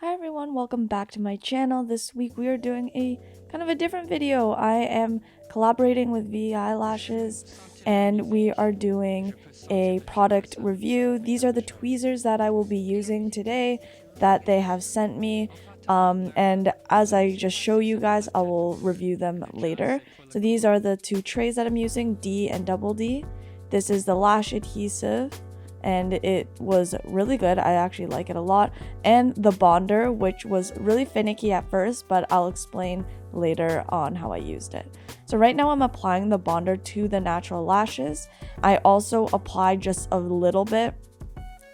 Hi everyone, welcome back to my channel. This week we are doing a kind of a different video. I am collaborating with Veyelashes and we are doing a product review. These are the tweezers that I will be using today that they have sent me. And as I just show you guys, I will review them later. So these are the two trays that I'm using, D and double D. This is the lash adhesive, and it was really good. I actually like it a lot. And the bonder, which was really finicky at first, but I'll explain later on how I used it. So right now I'm applying the bonder to the natural lashes. I also applied just a little bit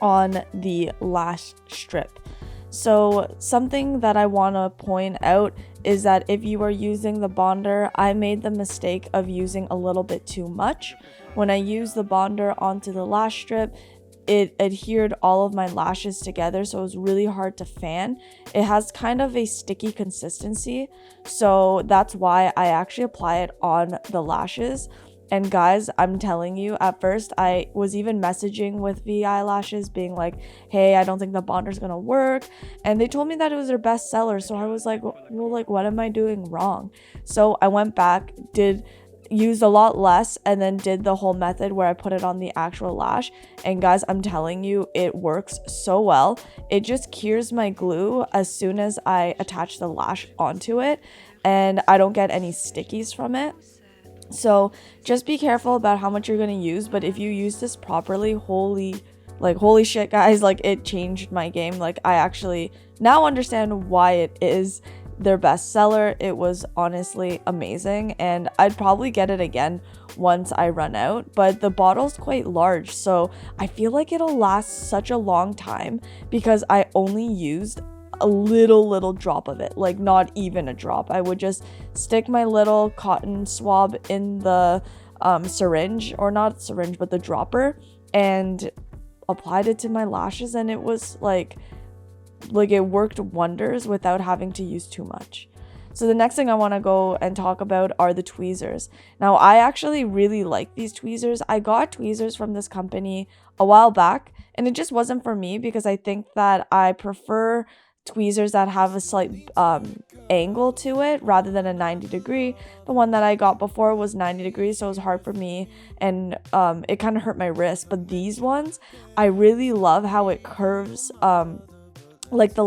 on the lash strip. So something that I want to point out is that if you are using the bonder, I made the mistake of using a little bit too much. When I used the bonder onto the lash strip, it adhered all of my lashes together, so it was really hard to fan. It has kind of a sticky consistency, so that's why I actually apply it on the lashes. And guys, I'm telling you, at first I was even messaging with Veyelashes being like, hey, I don't think the bonder's gonna work, and they told me that it was their best seller. So I was like, well, like, what am I doing wrong? So I went back, used a lot less, and then did the whole method where I put it on the actual lash. And guys, I'm telling you, it works so well. It just cures my glue as soon as I attach the lash onto it, and I don't get any stickies from it. So just be careful about how much you're going to use, but if you use this properly, holy shit guys, like, it changed my game. Like, I actually now understand why it is their best seller. It was honestly amazing, and I'd probably get it again once I run out, but the bottle's quite large, so I feel like it'll last such a long time because I only used a little drop of it, like not even a drop. I would just stick my little cotton swab in the syringe, or not syringe, but the dropper, and applied it to my lashes, and it was like it worked wonders without having to use too much. So the next thing I want to go and talk about are the tweezers. Now, I actually really like these tweezers. I got tweezers from this company a while back, and it just wasn't for me because I think that I prefer tweezers that have a slight angle to it rather than a 90 degree. The one that I got before was 90 degrees, so it was hard for me, and it kind of hurt my wrist. But these ones, I really love how it curves, like the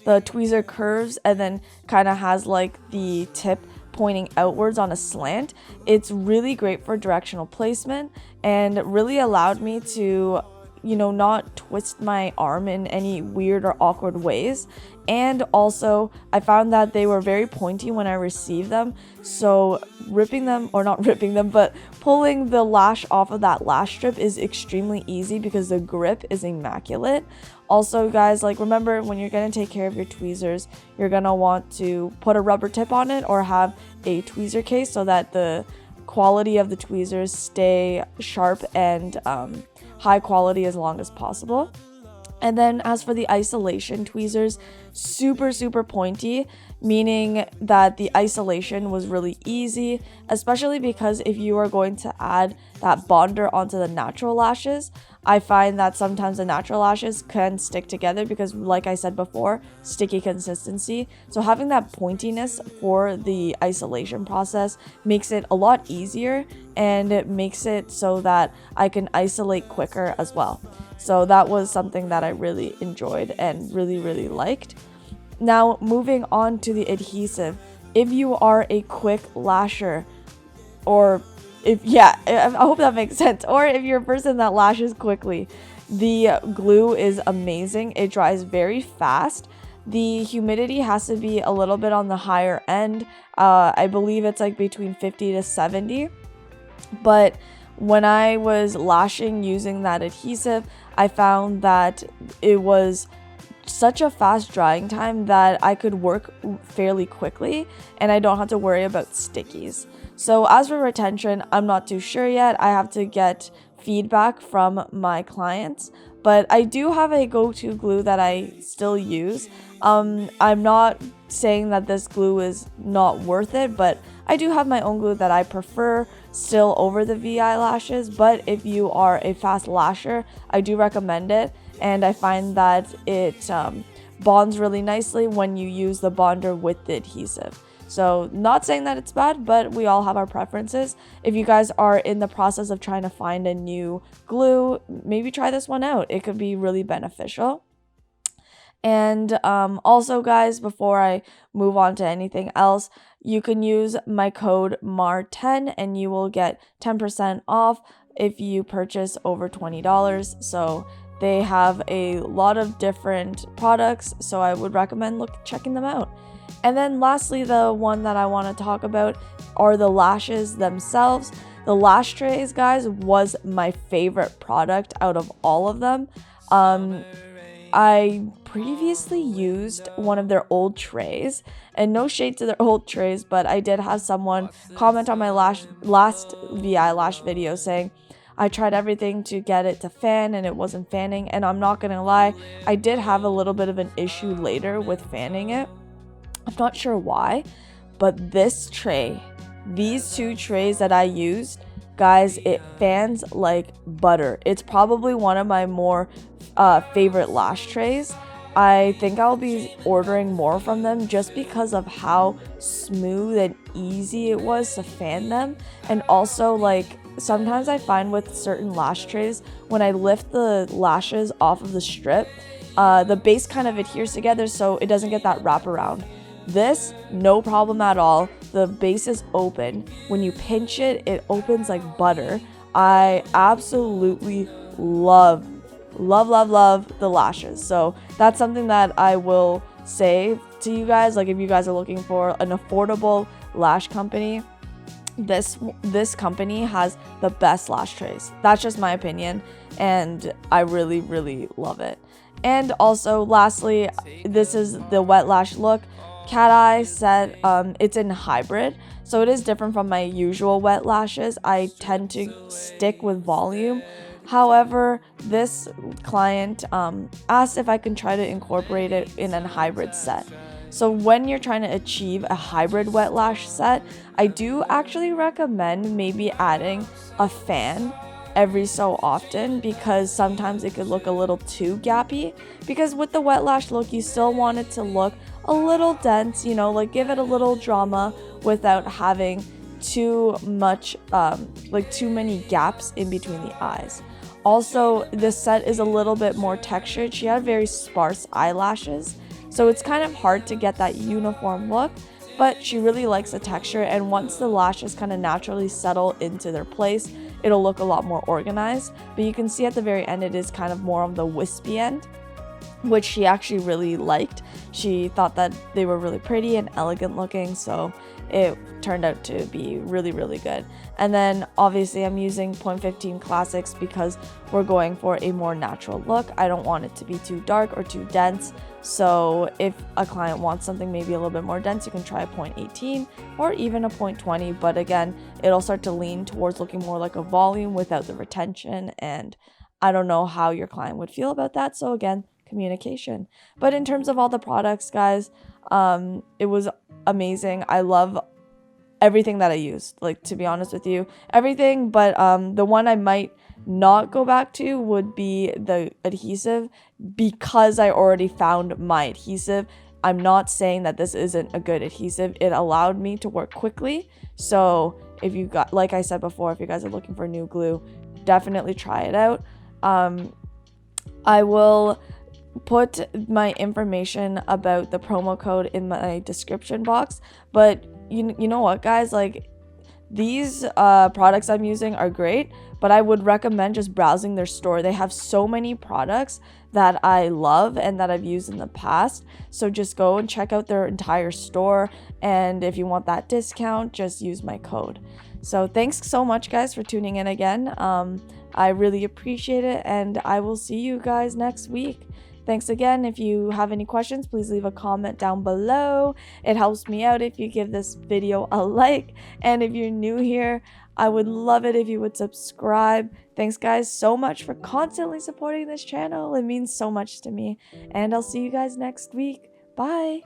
tweezer curves and then kind of has like the tip pointing outwards on a slant. It's really great for directional placement and really allowed me to, not twist my arm in any weird or awkward ways. And also, I found that they were very pointy when I received them, so ripping them, or not ripping them, but pulling the lash off of that lash strip is extremely easy because the grip is immaculate. Also, guys, like, remember, when you're going to take care of your tweezers, you're going to want to put a rubber tip on it or have a tweezer case so that the quality of the tweezers stay sharp and high quality as long as possible. And then as for the isolation tweezers, super pointy, meaning that the isolation was really easy, especially because if you are going to add that bonder onto the natural lashes, I find that sometimes the natural lashes can stick together because, like I said before, sticky consistency. So having that pointiness for the isolation process makes it a lot easier, and it makes it so that I can isolate quicker as well. So that was something that I really enjoyed and really liked. Now, moving on to the adhesive. If you are a quick lasher, or I hope that makes sense, or if you're a person that lashes quickly, the glue is amazing. It dries very fast. The humidity has to be a little bit on the higher end. I believe it's like between 50 to 70. But when I was lashing using that adhesive, I found that it was such a fast drying time that I could work fairly quickly and I don't have to worry about stickies. So as for retention, I'm not too sure yet. I have to get feedback from my clients, but I do have a go-to glue that I still use. I'm not saying that this glue is not worth it, but I do have my own glue that I prefer still over the Veyelashes. But if you are a fast lasher, I do recommend it, and I find that it bonds really nicely when you use the bonder with the adhesive. So not saying that it's bad, but we all have our preferences. If you guys are in the process of trying to find a new glue, maybe try this one out. It could be really beneficial. And also, guys, before I move on to anything else, you can use my code MAR10 and you will get 10% off if you purchase over $20. So they have a lot of different products, so I would recommend checking them out. And then lastly, the one that I want to talk about are the lashes themselves. The lash trays, guys, was my favorite product out of all of them. I previously used one of their old trays, and no shade to their old trays, but I did have someone comment on my last Veyelash video saying I tried everything to get it to fan and it wasn't fanning. And I'm not gonna lie, I did have a little bit of an issue later with fanning it. I'm not sure why, but this tray, these two trays that I used, guys, it fans like butter. It's probably one of my more favorite lash trays. I think I'll be ordering more from them just because of how smooth and easy it was to fan them. And also, like, sometimes I find with certain lash trays, when I lift the lashes off of the strip, the base kind of adheres together so it doesn't get that wraparound. This, no problem at all. The base is open. When you pinch it, it opens like butter. I absolutely love the lashes. So that's something that I will say to you guys. Like, if you guys are looking for an affordable lash company, this company has the best lash trays. That's just my opinion, and I really love it. And also, lastly, this is the wet lash look cat eye set. It's in hybrid, so it is different from my usual wet lashes. I tend to stick with volume. However, this client asked if I can try to incorporate it in a hybrid set. So when you're trying to achieve a hybrid wet lash set, I do actually recommend maybe adding a fan every so often, because sometimes it could look a little too gappy. Because with the wet lash look, you still want it to look a little dense, you know, like give it a little drama without having too much, like too many gaps in between the eyes. Also, this set is a little bit more textured. She had very sparse eyelashes, so it's kind of hard to get that uniform look, but she really likes the texture, and once the lashes kind of naturally settle into their place, it'll look a lot more organized. But you can see at the very end it is kind of more on the wispy end, which she actually really liked. She thought that they were really pretty and elegant looking, so it turned out to be really good. And then obviously I'm using 0.15 classics because we're going for a more natural look. I don't want it to be too dark or too dense. So if a client wants something maybe a little bit more dense, you can try a 0.18 or even a 0.20. But again, it'll start to lean towards looking more like a volume without the retention. And I don't know how your client would feel about that. So again, communication. But in terms of all the products, guys, it was amazing. I love everything that I used, like, to be honest with you, everything. But the one I might not go back to would be the adhesive, because I already found my adhesive. I'm not saying that this isn't a good adhesive. It allowed me to work quickly. So if you got, like I said before, if you guys are looking for new glue, definitely try it out. I will put my information about the promo code in my description box. But you know what, guys, like, these products I'm using are great, but I would recommend just browsing their store. They have so many products that I love and that I've used in the past. So just go and check out their entire store. And if you want that discount, just use my code. So thanks so much, guys, for tuning in again. I really appreciate it, and I will see you guys next week. Thanks again. If you have any questions, please leave a comment down below. It helps me out if you give this video a like. And if you're new here, I would love it if you would subscribe. Thanks, guys, so much for constantly supporting this channel. It means so much to me. And I'll see you guys next week. Bye.